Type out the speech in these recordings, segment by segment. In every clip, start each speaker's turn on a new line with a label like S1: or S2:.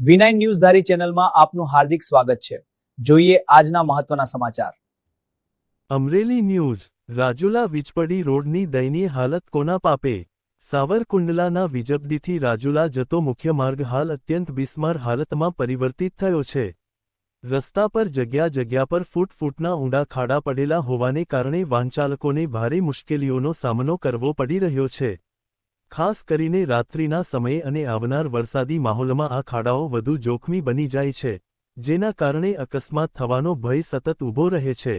S1: V9 news ધારી ચેનલમાં આપનું હાર્દિક સ્વાગત છે। જોઈએ આજના મહત્વના સમાચાર।
S2: અમરેલી ન્યૂઝ। રાજુલા વીજપડી રોડની દયનીય હાલત કોના પાપે? સાવરકુંડલાના વિજબડીથી રાજુલા જતો મુખ્ય માર્ગ હાલ અત્યંત બિસ્માર હાલતમાં પરિવર્તિત થયો છે। રસ્તા પર જગ્યા પર ફૂટના ઊંડા ખાડા પડેલા હોવાને કારણે વાહનચાલકોને ભારે મુશ્કેલીઓનો સામનો કરવો પડી રહ્યો છે। ખાસ કરીને રાત્રિના સમયે અને આવનાર વરસાદી માહોલમાં આ ખાડાઓ વધુ જોખમી બની જાય છે, જેના કારણે અકસ્માત થવાનો ભય સતત ઊભો રહે છે।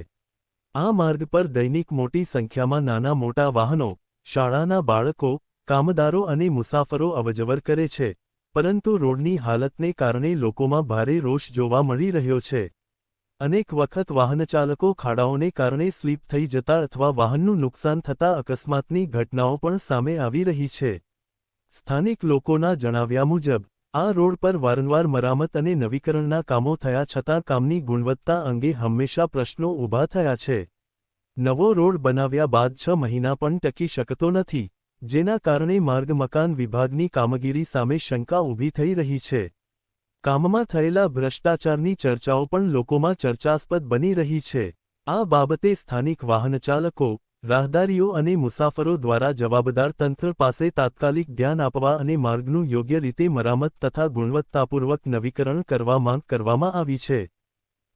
S2: આ માર્ગ પર દૈનિક મોટી સંખ્યામાં નાના મોટા વાહનો, શાળાના બાળકો, કામદારો અને મુસાફરો અવરજવર કરે છે, પરંતુ રોડની હાલતને કારણે લોકોમાં ભારે રોષ જોવા મળી રહ્યો છે। અનેક વખત વાહનચાલકો ખાડાઓને કારણે સ્લીપ થઈ જતા અથવા વાહનનું નુકસાન થતા અકસ્માતની ઘટનાઓ પણ સામે આવી રહી છે। સ્થાનિક લોકોના જણાવ્યા મુજબ આ રોડ પર વારંવાર મરામત અને નવીકરણના કામો થયા છતાં કામની ગુણવત્તા અંગે હંમેશા પ્રશ્નો ઊભા થયા છે। નવો રોડ બનાવ્યા બાદ 6 મહિના પણ ટકી શકતો નથી, જેના કારણે માર્ગ મકાન વિભાગની કામગીરી સામે શંકા ઊભી થઈ રહી છે। કામમાં થયેલા ભ્રષ્ટાચારની ચર્ચાઓ પણ લોકોમાં ચર્ચાસ્પદ બની રહી છે। આ બાબતે સ્થાનિક વાહનચાલકો, રાહદારીઓ અને મુસાફરો દ્વારા જવાબદાર તંત્ર પાસે તાત્કાલિક ધ્યાન આપવા અને માર્ગનું યોગ્ય રીતે મરામત તથા ગુણવત્તાપૂર્વક નવીકરણ કરવા માંગ કરવામાં આવી છે।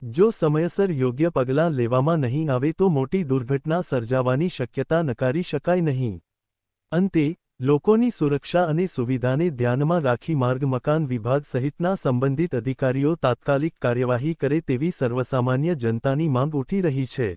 S2: જો સમયસર યોગ્ય પગલાં લેવામાં નહીં આવે તો મોટી દુર્ઘટના સર્જાવાની શક્યતા નકારી શકાય નહીં। અંતે લોકોની સુરક્ષા અને સુવિધાને ધ્યાનમાં રાખી માર્ગ મકાન વિભાગ સહિતના સંબંધિત અધિકારીઓ તાત્કાલિક કાર્યવાહી કરે તેવી સર્વસામાન્ય જનતાની માંગ ઉઠી રહી છે।